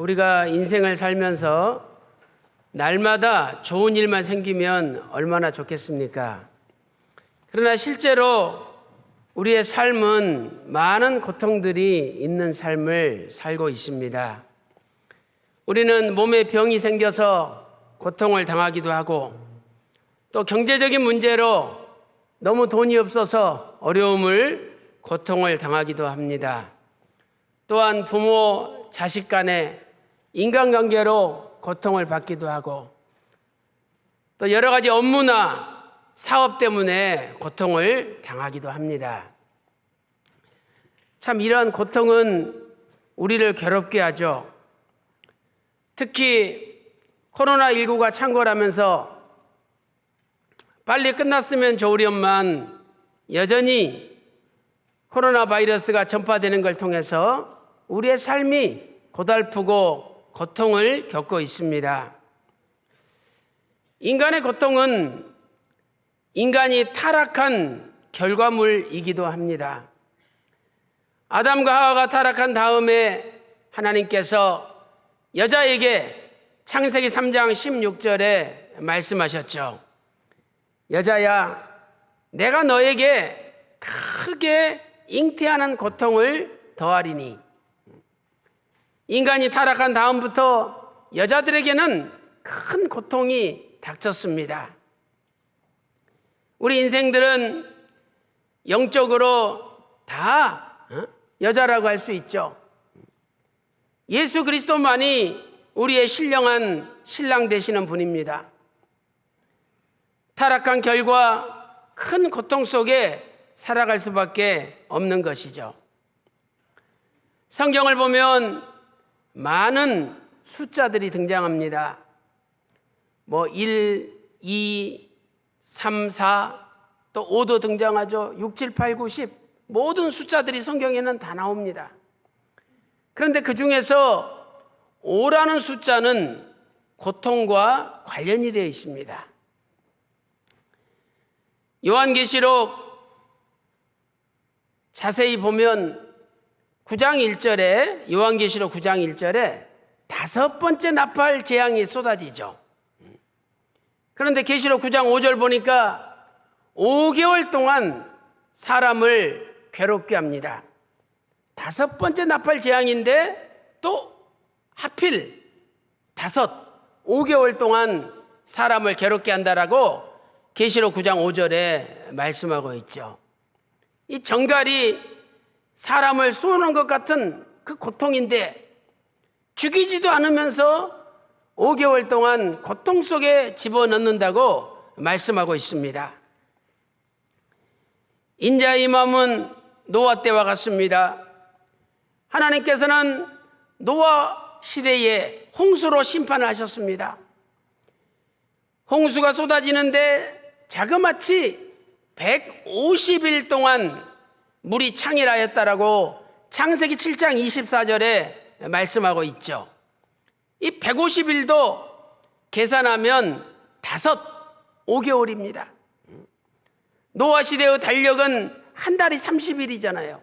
우리가 인생을 살면서 날마다 좋은 일만 생기면 얼마나 좋겠습니까? 그러나 실제로 우리의 삶은 많은 고통들이 있는 삶을 살고 있습니다. 우리는 몸에 병이 생겨서 고통을 당하기도 하고, 또 경제적인 문제로 너무 돈이 없어서 고통을 당하기도 합니다. 또한 부모, 자식 간의 인간관계로 고통을 받기도 하고, 또 여러 가지 업무나 사업 때문에 고통을 당하기도 합니다. 참 이러한 고통은 우리를 괴롭게 하죠. 특히 코로나19가 창궐하면서 빨리 끝났으면 좋으련만 여전히 코로나 바이러스가 전파되는 걸 통해서 우리의 삶이 고달프고 고통을 겪고 있습니다. 인간의 고통은 인간이 타락한 결과물이기도 합니다. 아담과 하와가 타락한 다음에 하나님께서 여자에게 창세기 3장 16절에 말씀하셨죠. 여자야, 내가 너에게 크게 잉태하는 고통을 더하리니. 인간이 타락한 다음부터 여자들에게는 큰 고통이 닥쳤습니다. 우리 인생들은 영적으로 다 여자라고 할 수 있죠. 예수 그리스도만이 우리의 신령한 신랑 되시는 분입니다. 타락한 결과 큰 고통 속에 살아갈 수밖에 없는 것이죠. 성경을 보면 많은 숫자들이 등장합니다. 1, 2, 3, 4, 또 5도 등장하죠. 6, 7, 8, 9, 10 모든 숫자들이 성경에는 다 나옵니다. 그런데 그 중에서 5라는 숫자는 고통과 관련이 되어 있습니다. 요한계시록 자세히 보면 9장 1절에 요한계시록 9장 1절에 5번째 나팔 재앙이 쏟아지죠. 그런데 계시록 9장 5절 보니까 5개월 동안 사람을 괴롭게 합니다. 5번째 나팔 재앙인데 또 하필 5개월 동안 사람을 괴롭게 한다라고 계시록 9장 5절에 말씀하고 있죠. 이 정갈이 사람을 쏘는 것 같은 그 고통인데 죽이지도 않으면서 5개월 동안 고통 속에 집어넣는다고 말씀하고 있습니다. 인자의 임함은 노아 때와 같습니다. 하나님께서는 노아 시대에 홍수로 심판을 하셨습니다. 홍수가 쏟아지는데 자그마치 150일 동안 물이 창일하였다라고 창세기 7장 24절에 말씀하고 있죠. 이 150일도 계산하면 5개월입니다. 노아 시대의 달력은 한 달이 30일이잖아요.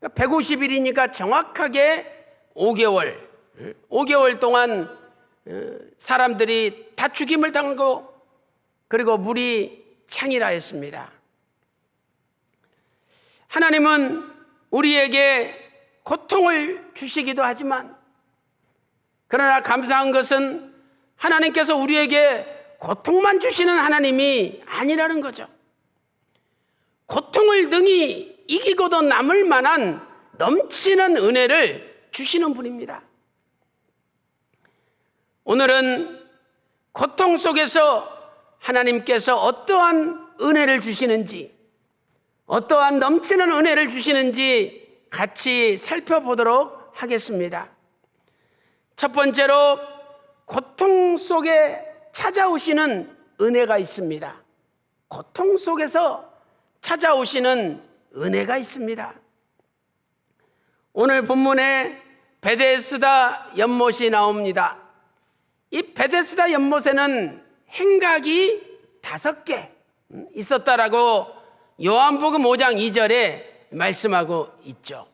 그러니까 150일이니까 정확하게 5개월 동안 사람들이 다 죽임을 당하고 그리고 물이 창일하였습니다. 하나님은 우리에게 고통을 주시기도 하지만 그러나 감사한 것은 하나님께서 우리에게 고통만 주시는 하나님이 아니라는 거죠. 고통을 능히 이기고도 남을 만한 넘치는 은혜를 주시는 분입니다. 오늘은 고통 속에서 하나님께서 어떠한 은혜를 주시는지, 어떠한 넘치는 은혜를 주시는지 같이 살펴보도록 하겠습니다. 첫 번째로 고통 속에 찾아오시는 은혜가 있습니다. 고통 속에서 찾아오시는 은혜가 있습니다. 오늘 본문에 베데스다 연못이 나옵니다. 이 베데스다 연못에는 행각이 5개 있었다라고 요한복음 5장 2절에 말씀하고 있죠.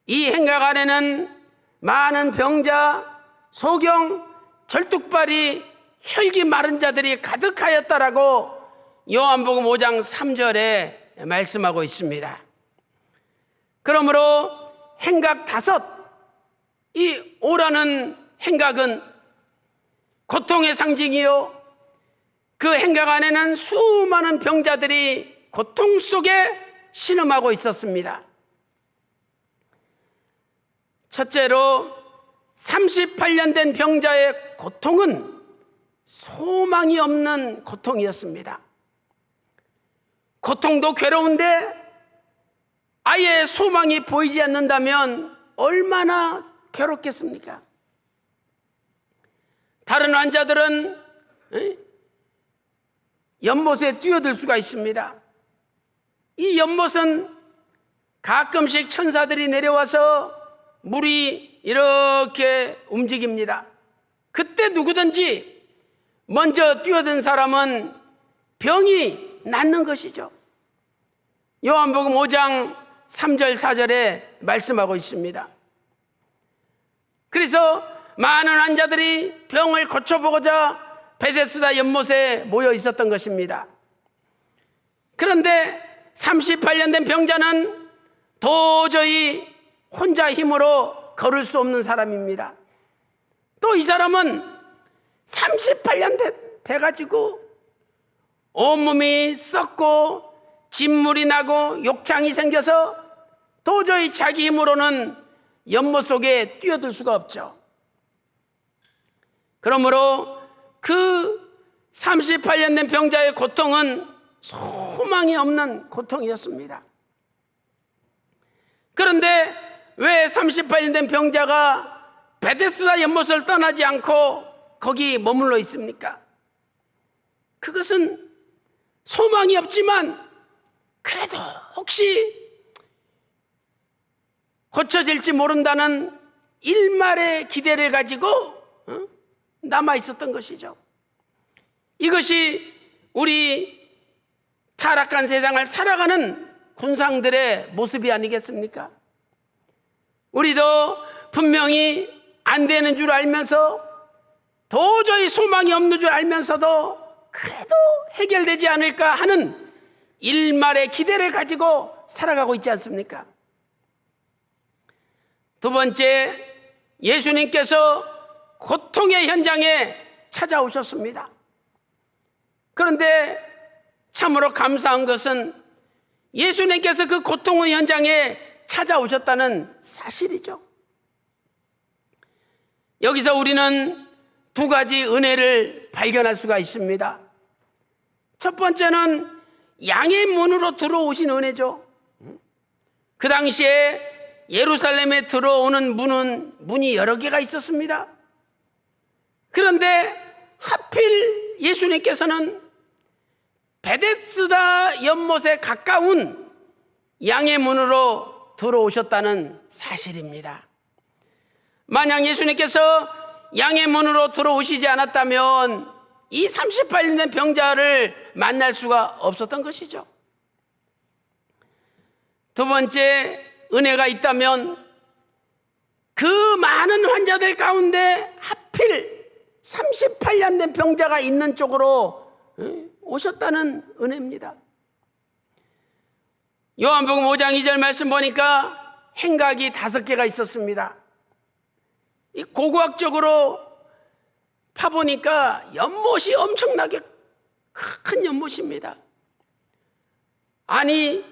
이 행각 안에는 많은 병자, 소경, 절뚝발이, 혈기 마른 자들이 가득하였다라고 요한복음 5장 3절에 말씀하고 있습니다. 그러므로 행각 5, 이 오라는 행각은 고통의 상징이요, 그 행각 안에는 수많은 병자들이 고통 속에 신음하고 있었습니다. 첫째로 38년 된 병자의 고통은 소망이 없는 고통이었습니다. 고통도 괴로운데 아예 소망이 보이지 않는다면 얼마나 괴롭겠습니까? 다른 환자들은 연못에 뛰어들 수가 있습니다. 이 연못은 가끔씩 천사들이 내려와서 물이 이렇게 움직입니다. 그때 누구든지 먼저 뛰어든 사람은 병이 낫는 것이죠. 요한복음 5장 3절 4절에 말씀하고 있습니다. 그래서 많은 환자들이 병을 고쳐보고자 베데스다 연못에 모여 있었던 것입니다. 그런데 38년 된 병자는 도저히 혼자 힘으로 걸을 수 없는 사람입니다. 또 이 사람은 38년 돼가지고 온몸이 썩고 진물이 나고 욕창이 생겨서 도저히 자기 힘으로는 연못 속에 뛰어들 수가 없죠. 그러므로 그 38년 된 병자의 고통은 소망이 없는 고통이었습니다. 그런데 왜 38년 된 병자가 베데스다 연못을 떠나지 않고 거기 머물러 있습니까? 그것은 소망이 없지만 그래도 혹시 고쳐질지 모른다는 일말의 기대를 가지고 남아 있었던 것이죠. 이것이 우리 타락한 세상을 살아가는 군상들의 모습이 아니겠습니까? 우리도 분명히 안 되는 줄 알면서, 도저히 소망이 없는 줄 알면서도 그래도 해결되지 않을까 하는 일말의 기대를 가지고 살아가고 있지 않습니까? 두 번째, 예수님께서 고통의 현장에 찾아오셨습니다. 그런데 참으로 감사한 것은 예수님께서 그 고통의 현장에 찾아오셨다는 사실이죠. 여기서 우리는 두 가지 은혜를 발견할 수가 있습니다. 첫 번째는 양의 문으로 들어오신 은혜죠. 그 당시에 예루살렘에 들어오는 문이 여러 개가 있었습니다. 그런데 하필 예수님께서는 베데스다 연못에 가까운 양의 문으로 들어오셨다는 사실입니다. 만약 예수님께서 양의 문으로 들어오시지 않았다면 이 38년 된 병자를 만날 수가 없었던 것이죠. 두 번째 은혜가 있다면 그 많은 환자들 가운데 하필 38년 된 병자가 있는 쪽으로 오셨다는 은혜입니다. 요한복음 5장 2절 말씀 보니까 행각이 5개가 있었습니다. 이 고고학적으로 파보니까 연못이 엄청나게 큰 연못입니다. 아니,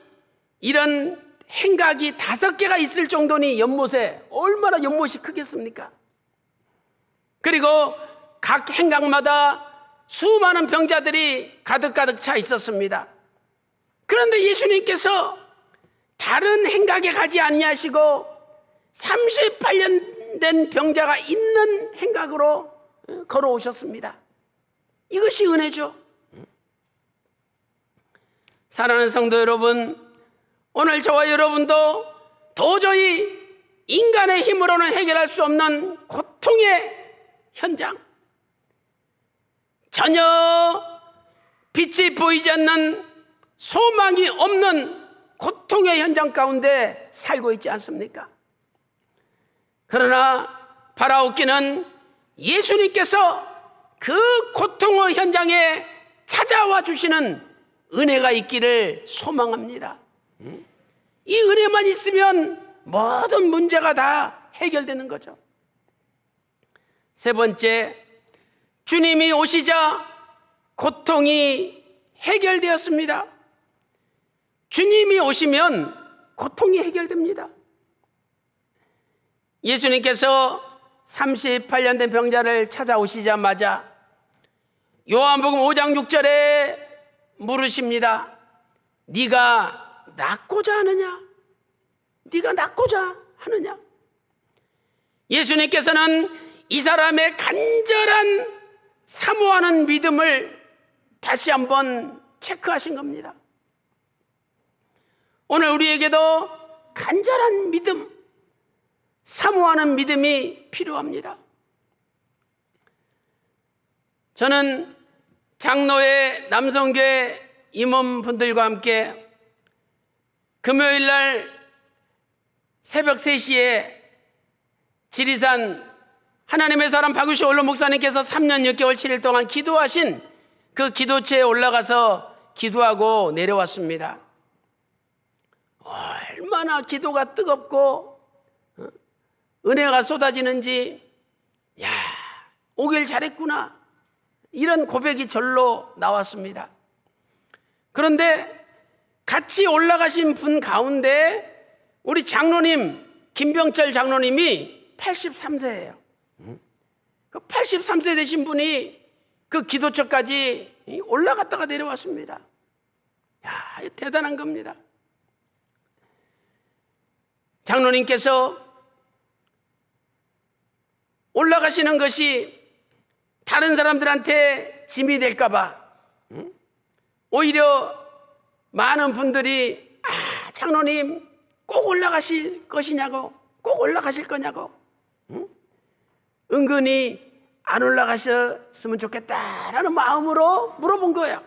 이런 행각이 5개가 있을 정도니 연못에 얼마나 연못이 크겠습니까? 그리고 각 행각마다 수많은 병자들이 가득가득 차 있었습니다. 그런데 예수님께서 다른 행각에 가지 아니하시고 38년 된 병자가 있는 행각으로 걸어오셨습니다. 이것이 은혜죠. 사랑하는 성도 여러분, 오늘 저와 여러분도 도저히 인간의 힘으로는 해결할 수 없는 고통의 현장, 전혀 빛이 보이지 않는 소망이 없는 고통의 현장 가운데 살고 있지 않습니까? 그러나 바라옵기는 예수님께서 그 고통의 현장에 찾아와 주시는 은혜가 있기를 소망합니다. 이 은혜만 있으면 모든 문제가 다 해결되는 거죠. 세 번째, 주님이 오시자 고통이 해결되었습니다. 주님이 오시면 고통이 해결됩니다. 예수님께서 38년 된 병자를 찾아오시자마자 요한복음 5장 6절에 물으십니다. 네가 낫고자 하느냐? 네가 낫고자 하느냐? 예수님께서는 이 사람의 간절한 사모하는 믿음을 다시 한번 체크하신 겁니다. 오늘 우리에게도 간절한 믿음, 사모하는 믿음이 필요합니다. 저는 장로회 남성교회 임원분들과 함께 금요일 날 새벽 3시에 지리산 하나님의 사람 박유시 원로 목사님께서 3년 6개월 7일 동안 기도하신 그 기도체에 올라가서 기도하고 내려왔습니다. 얼마나 기도가 뜨겁고 은혜가 쏟아지는지, 야, 오길 잘했구나, 이런 고백이 절로 나왔습니다. 그런데 같이 올라가신 분 가운데 우리 장로님, 김병철 장로님이 83세예요. 그 83세 되신 분이 그 기도처까지 올라갔다가 내려왔습니다. 야, 대단한 겁니다. 장로님께서 올라가시는 것이 다른 사람들한테 짐이 될까 봐 오히려 많은 분들이 장로님 꼭 올라가실 것이냐고, 꼭 올라가실 거냐고, 은근히 안 올라가셨으면 좋겠다라는 마음으로 물어본 거예요.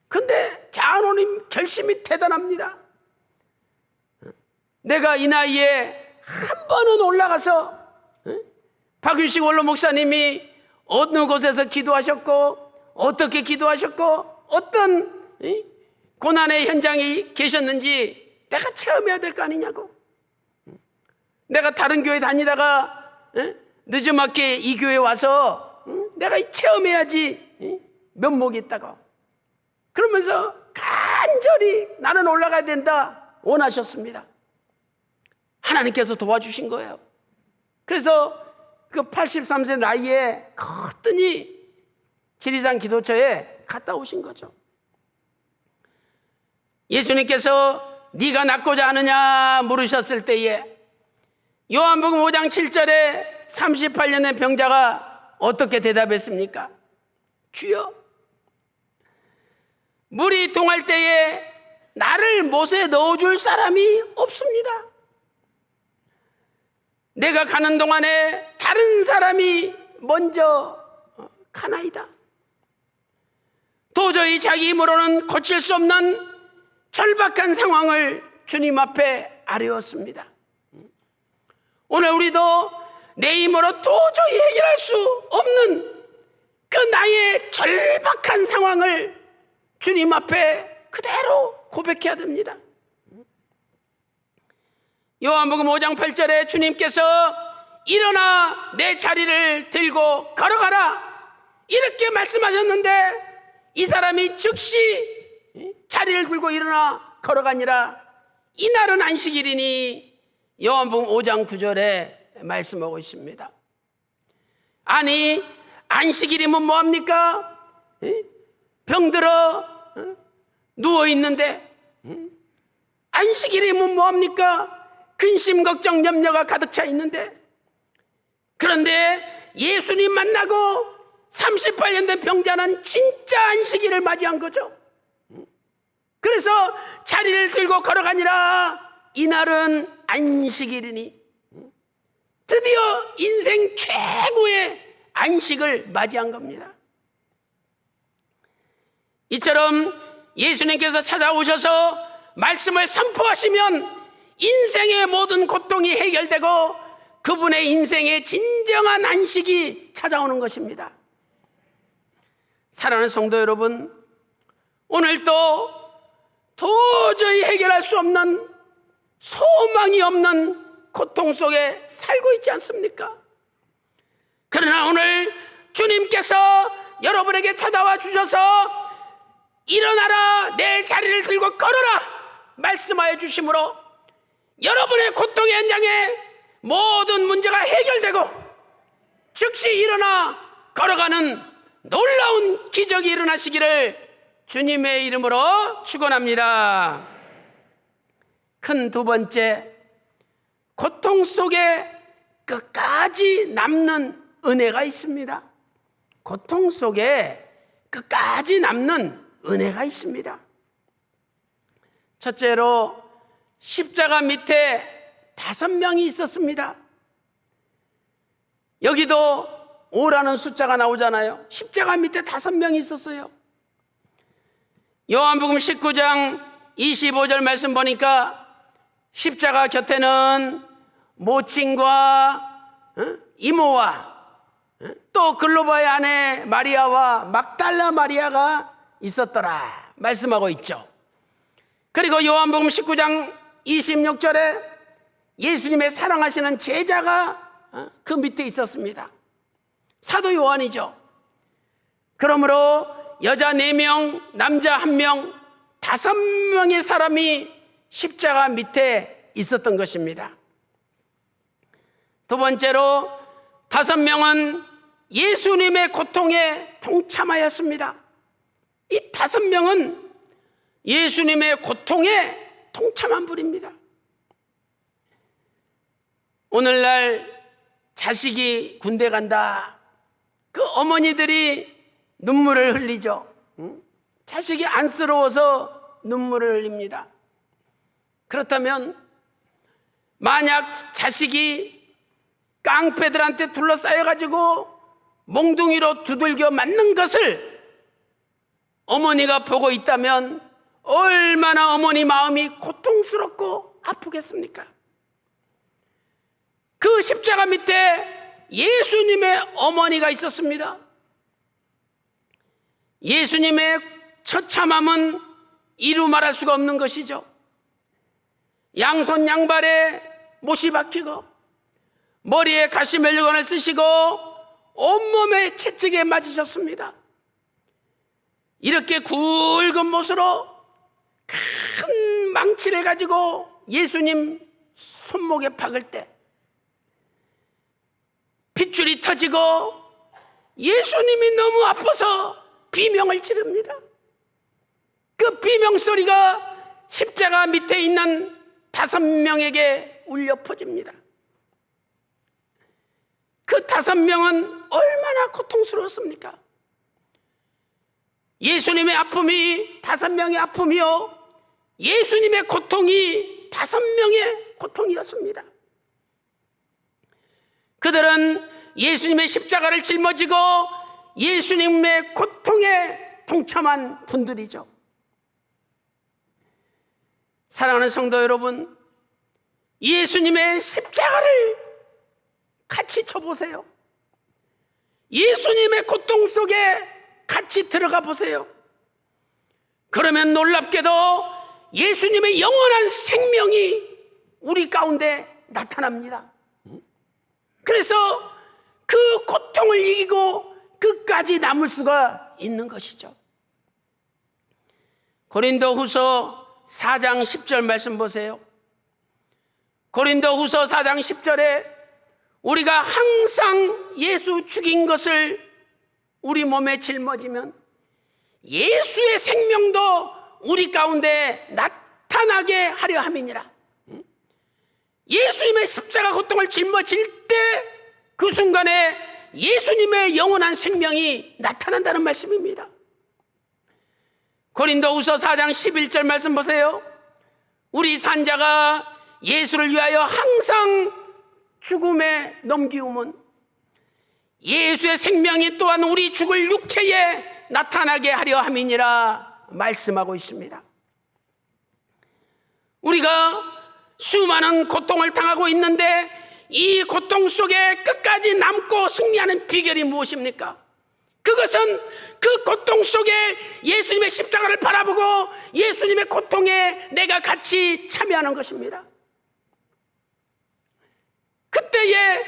근데 장로님 결심이 대단합니다. 내가 이 나이에 한 번은 올라가서 박윤식 원로 목사님이 어느 곳에서 기도하셨고 어떻게 기도하셨고 어떤 고난의 현장에 계셨는지 내가 체험해야 될 거 아니냐고. 내가 다른 교회 다니다가 늦지막히 이 교회 와서 내가 체험해야지 면목이 있다고. 그러면서 간절히 나는 올라가야 된다 원하셨습니다. 하나님께서 도와주신 거예요. 그래서 그 83세 나이에 거뜬히 지리산 기도처에 갔다 오신 거죠. 예수님께서 네가 낫고자 하느냐 물으셨을 때에 요한복음 5장 7절에 38년의 병자가 어떻게 대답했습니까? 주여, 물이 동할 때에 나를 못에 넣어줄 사람이 없습니다. 내가 가는 동안에 다른 사람이 먼저 가나이다. 도저히 자기 힘으로는 고칠 수 없는 절박한 상황을 주님 앞에 아뢰었습니다. 오늘 우리도 내 힘으로 도저히 해결할 수 없는 그 나의 절박한 상황을 주님 앞에 그대로 고백해야 됩니다. 요한복음 5장 8절에 주님께서 일어나 내 자리를 들고 걸어가라 이렇게 말씀하셨는데 이 사람이 즉시 자리를 들고 일어나 걸어가니라. 이날은 안식일이니 요한복음 5장 9절에 말씀하고 있습니다. 아니, 안식일이면 뭐합니까? 병들어 누워있는데, 안식일이면 뭐합니까? 근심, 걱정, 염려가 가득 차 있는데, 그런데 예수님 만나고 38년 된 병자는 진짜 안식일을 맞이한 거죠. 그래서 자리를 들고 걸어가니라. 이날은 안식일이니 드디어 인생 최고의 안식을 맞이한 겁니다. 이처럼 예수님께서 찾아오셔서 말씀을 선포하시면 인생의 모든 고통이 해결되고 그분의 인생의 진정한 안식이 찾아오는 것입니다. 사랑하는 성도 여러분, 오늘도 도저히 해결할 수 없는, 소망이 없는 고통 속에 살고 있지 않습니까? 그러나 오늘 주님께서 여러분에게 찾아와 주셔서 일어나라, 내 자리를 들고 걸어라 말씀하여 주심으로 여러분의 고통의 현장에 모든 문제가 해결되고 즉시 일어나 걸어가는 놀라운 기적이 일어나시기를 주님의 이름으로 축원합니다. 큰 두 번째, 고통 속에 끝까지 남는 은혜가 있습니다. 고통 속에 끝까지 남는 은혜가 있습니다. 첫째로 십자가 밑에 5명이 있었습니다. 여기도 5라는 숫자가 나오잖아요. 십자가 밑에 5명이 있었어요. 요한복음 19장 25절 말씀 보니까 십자가 곁에는 모친과 이모와 또 글로바의 아내 마리아와 막달라 마리아가 있었더라 말씀하고 있죠. 그리고 요한복음 19장 26절에 예수님의 사랑하시는 제자가 그 밑에 있었습니다. 사도 요한이죠. 그러므로 여자 4명, 남자 1명, 5명의 사람이 십자가 밑에 있었던 것입니다. 두 번째로 5명은 예수님의 고통에 동참하였습니다. 이 5명은 예수님의 고통에 동참한 분입니다. 오늘날 자식이 군대 간다, 그 어머니들이 눈물을 흘리죠. 자식이 안쓰러워서 눈물을 흘립니다. 그렇다면 만약 자식이 깡패들한테 둘러싸여가지고 몽둥이로 두들겨 맞는 것을 어머니가 보고 있다면 얼마나 어머니 마음이 고통스럽고 아프겠습니까? 그 십자가 밑에 예수님의 어머니가 있었습니다. 예수님의 처참함은 이루 말할 수가 없는 것이죠. 양손 양발에 못이 박히고 머리에 가시멜리건을 쓰시고 온몸에 채찍에 맞으셨습니다. 이렇게 굵은 못으로 큰 망치를 가지고 예수님 손목에 박을 때 핏줄이 터지고 예수님이 너무 아파서 비명을 지릅니다. 그 비명 소리가 십자가 밑에 있는 5명에게 울려 퍼집니다. 그 5명은 얼마나 고통스러웠습니까? 예수님의 아픔이 5명의 아픔이요, 예수님의 고통이 5명의 고통이었습니다. 그들은 예수님의 십자가를 짊어지고 예수님의 고통에 동참한 분들이죠. 사랑하는 성도 여러분, 예수님의 십자가를 같이 쳐보세요. 예수님의 고통 속에 같이 들어가 보세요. 그러면 놀랍게도 예수님의 영원한 생명이 우리 가운데 나타납니다. 그래서 그 고통을 이기고 끝까지 남을 수가 있는 것이죠. 고린도후서 4장 10절 말씀 보세요. 고린도후서 4장 10절에 우리가 항상 예수 죽인 것을 우리 몸에 짊어지면 예수의 생명도 우리 가운데 나타나게 하려 함이니라. 예수님의 십자가 고통을 짊어질 때 그 순간에 예수님의 영원한 생명이 나타난다는 말씀입니다. 고린도후서 4장 11절 말씀 보세요. 우리 산자가 예수를 위하여 항상 죽음에 넘기움은 예수의 생명이 또한 우리 죽을 육체에 나타나게 하려 함이니라 말씀하고 있습니다. 우리가 수많은 고통을 당하고 있는데 이 고통 속에 끝까지 남고 승리하는 비결이 무엇입니까? 그것은 그 고통 속에 예수님의 십자가를 바라보고 예수님의 고통에 내가 같이 참여하는 것입니다. 그때에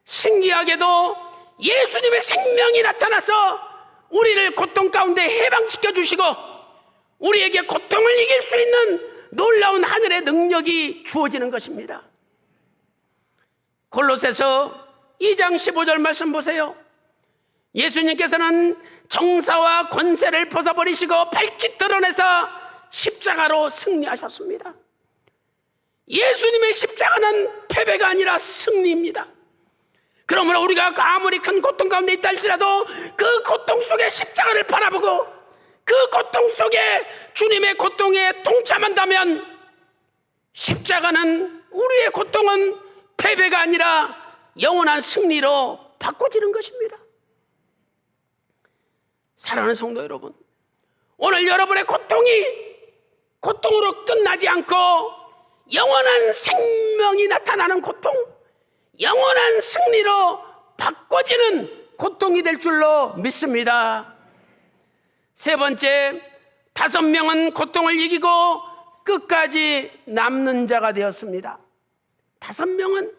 신기하게도 예수님의 생명이 나타나서 우리를 고통 가운데 해방시켜 주시고 우리에게 고통을 이길 수 있는 놀라운 하늘의 능력이 주어지는 것입니다. 골로새서 2장 15절 말씀 보세요. 예수님께서는 정사와 권세를 벗어버리시고 밝히 드러내서 십자가로 승리하셨습니다. 예수님의 십자가는 패배가 아니라 승리입니다. 그러므로 우리가 아무리 큰 고통 가운데 있다 할지라도 그 고통 속에 십자가를 바라보고 그 고통 속에 주님의 고통에 동참한다면 십자가는 우리의 고통은 패배가 아니라 영원한 승리로 바꿔지는 것입니다. 사랑하는 성도 여러분, 오늘 여러분의 고통이 고통으로 끝나지 않고 영원한 생명이 나타나는 고통, 영원한 승리로 바꿔지는 고통이 될 줄로 믿습니다. 세 번째, 5명은 고통을 이기고 끝까지 남는 자가 되었습니다. 5명은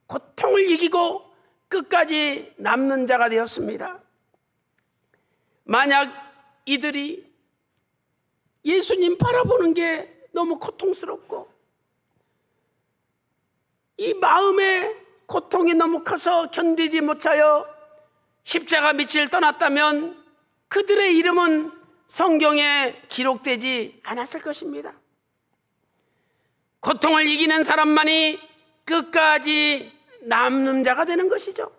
고통을 이기고 끝까지 남는 자가 되었습니다. 만약 이들이 예수님 바라보는 게 너무 고통스럽고 이 마음의 고통이 너무 커서 견디지 못하여 십자가 밑을 떠났다면 그들의 이름은 성경에 기록되지 않았을 것입니다. 고통을 이기는 사람만이 끝까지 남는 자가 되는 것이죠.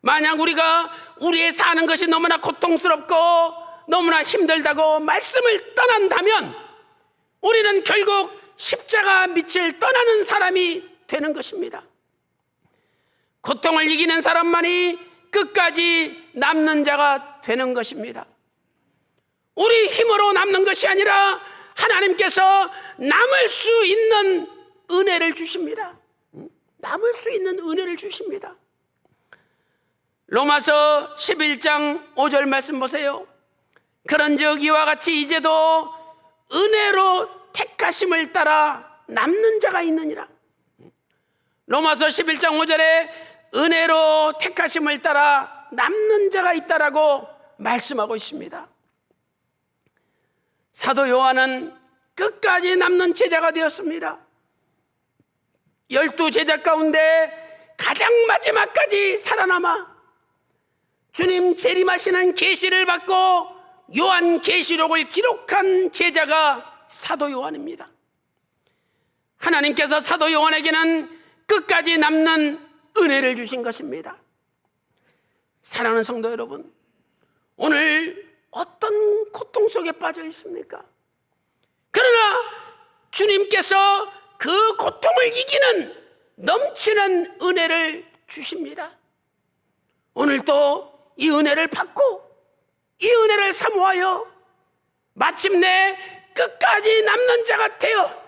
만약 우리가 우리의 사는 것이 너무나 고통스럽고 너무나 힘들다고 말씀을 떠난다면 우리는 결국 십자가 밑을 떠나는 사람이 되는 것입니다. 고통을 이기는 사람만이 끝까지 남는 자가 되는 것입니다. 우리 힘으로 남는 것이 아니라 하나님께서 남을 수 있는 은혜를 주십니다. 남을 수 있는 은혜를 주십니다. 로마서 11장 5절 말씀 보세요. 그런즉 이와 같이 이제도 은혜로 택하심을 따라 남는 자가 있느니라. 로마서 11장 5절에 은혜로 택하심을 따라 남는 자가 있다라고 말씀하고 있습니다. 사도 요한은 끝까지 남는 제자가 되었습니다. 12제자 가운데 가장 마지막까지 살아남아 주님 재림하시는 계시를 받고 요한 계시록을 기록한 제자가 사도 요한입니다. 하나님께서 사도 요한에게는 끝까지 남는 은혜를 주신 것입니다. 사랑하는 성도 여러분, 오늘 어떤 고통 속에 빠져 있습니까? 그러나 주님께서 그 고통을 이기는 넘치는 은혜를 주십니다. 오늘도 이 은혜를 받고 이 은혜를 사모하여 마침내 끝까지 남는 자가 되어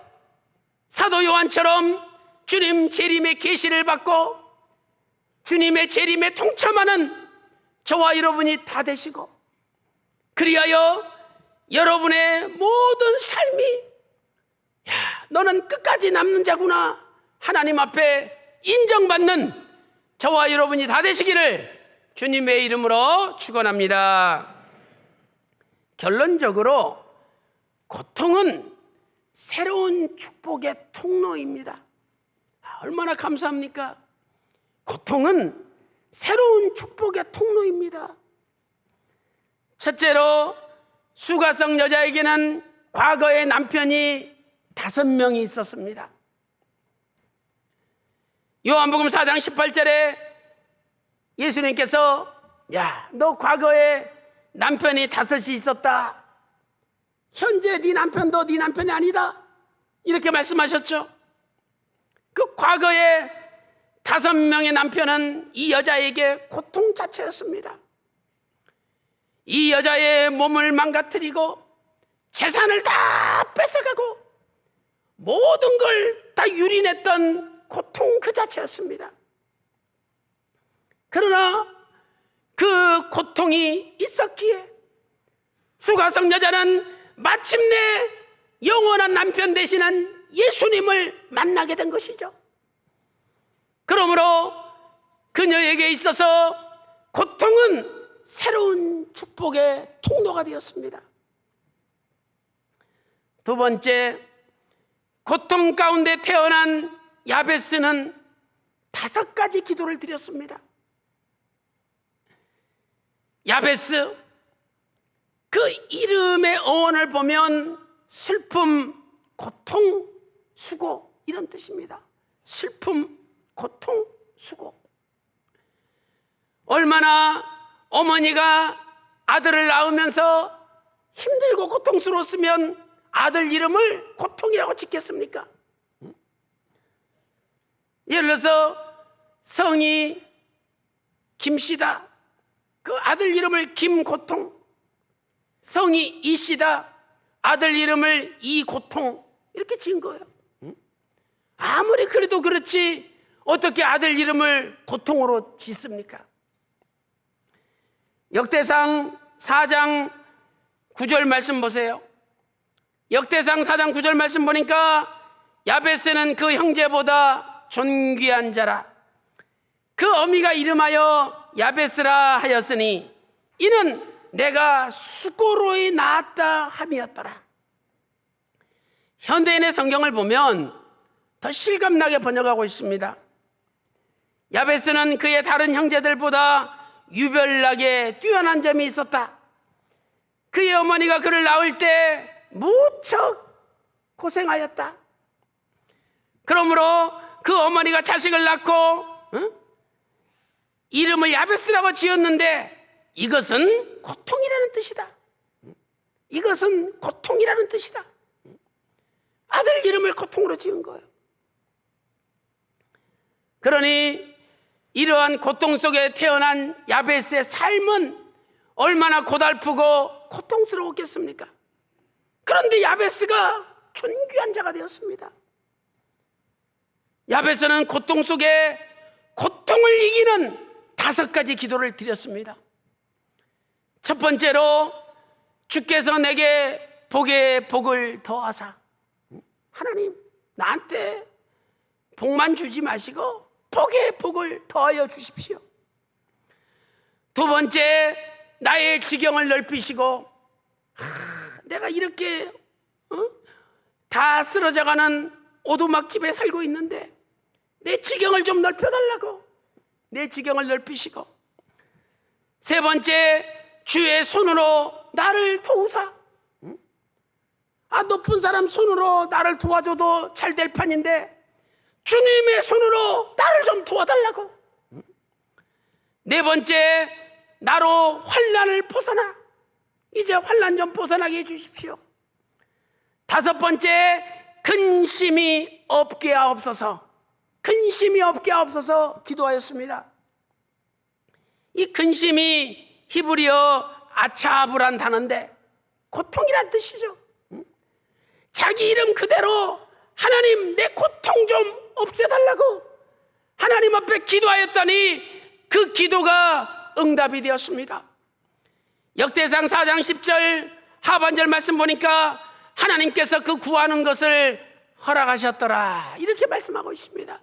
사도 요한처럼 주님 재림의 계시를 받고 주님의 재림에 동참하는 저와 여러분이 다 되시고 그리하여 여러분의 모든 삶이 야, 너는 끝까지 남는 자구나 하나님 앞에 인정받는 저와 여러분이 다 되시기를 주님의 이름으로 축원합니다. 결론적으로 고통은 새로운 축복의 통로입니다. 얼마나 감사합니까? 고통은 새로운 축복의 통로입니다. 첫째로 수가성 여자에게는 과거에 남편이 5명이 있었습니다. 요한복음 4장 18절에 예수님께서 야, 너 과거에 남편이 5이 있었다. 현재 네 남편도 네 남편이 아니다. 이렇게 말씀하셨죠. 그 과거에 5명의 남편은 이 여자에게 고통 자체였습니다. 이 여자의 몸을 망가뜨리고 재산을 다 뺏어가고 모든 걸 다 유린했던 고통 그 자체였습니다. 그러나 그 고통이 있었기에 수가성 여자는 마침내 영원한 남편 되시는 예수님을 만나게 된 것이죠. 그러므로 그녀에게 있어서 고통은 새로운 축복의 통로가 되었습니다. 두 번째, 고통 가운데 태어난 야베스는 5가지 기도를 드렸습니다. 야베스, 그 이름의 어원을 보면 슬픔, 고통, 수고 이런 뜻입니다. 슬픔, 고통, 수고. 얼마나 어머니가 아들을 낳으면서 힘들고 고통스러웠으면 아들 이름을 고통이라고 짓겠습니까? 예를 들어서 성이 김씨다, 그 아들 이름을 김고통. 성이 이씨다, 아들 이름을 이고통. 이렇게 지은 거예요. 아무리 그래도 그렇지 어떻게 아들 이름을 고통으로 짓습니까? 역대상 4장 9절 말씀 보세요. 역대상 4장 9절 말씀 보니까 야베스는 그 형제보다 존귀한 자라. 그 어미가 이름하여 야베스라 하였으니 이는 내가 수고로이 낳았다 함이었더라. 현대인의 성경을 보면 더 실감나게 번역하고 있습니다. 야베스는 그의 다른 형제들보다 유별나게 뛰어난 점이 있었다. 그의 어머니가 그를 낳을 때 무척 고생하였다. 그러므로 그 어머니가 자식을 낳고 이름을 야베스라고 지었는데 이것은 고통이라는 뜻이다. 이것은 고통이라는 뜻이다. 아들 이름을 고통으로 지은 거예요. 그러니 이러한 고통 속에 태어난 야베스의 삶은 얼마나 고달프고 고통스러웠겠습니까? 그런데 야베스가 존귀한 자가 되었습니다. 야베스는 고통 속에 고통을 이기는 5가지 기도를 드렸습니다. 첫 번째로, 주께서 내게 복에 복을 더하사. 하나님, 나한테 복만 주지 마시고 복에 복을 더하여 주십시오. 두 번째, 나의 지경을 넓히시고, 내가 이렇게 다 쓰러져가는 오두막집에 살고 있는데 내 지경을 좀 넓혀달라고. 내 지경을 넓히시고, 세 번째, 주의 손으로 나를 도우사. 높은 사람 손으로 나를 도와줘도 잘 될 판인데 주님의 손으로 나를 좀 도와달라고. 네 번째, 나로 환난을 벗어나. 이제 환난 좀 벗어나게 해주십시오. 다섯 번째, 근심이 없게 하옵소서. 근심이 없게 하옵소서 기도하였습니다. 이 근심이 히브리어 아차브란 단어인데 고통이란 뜻이죠. 자기 이름 그대로 하나님 내 고통 좀 없애달라고 하나님 앞에 기도하였더니 그 기도가 응답이 되었습니다. 역대상 4장 10절 하반절 말씀 보니까 하나님께서 그 구하는 것을 허락하셨더라 이렇게 말씀하고 있습니다.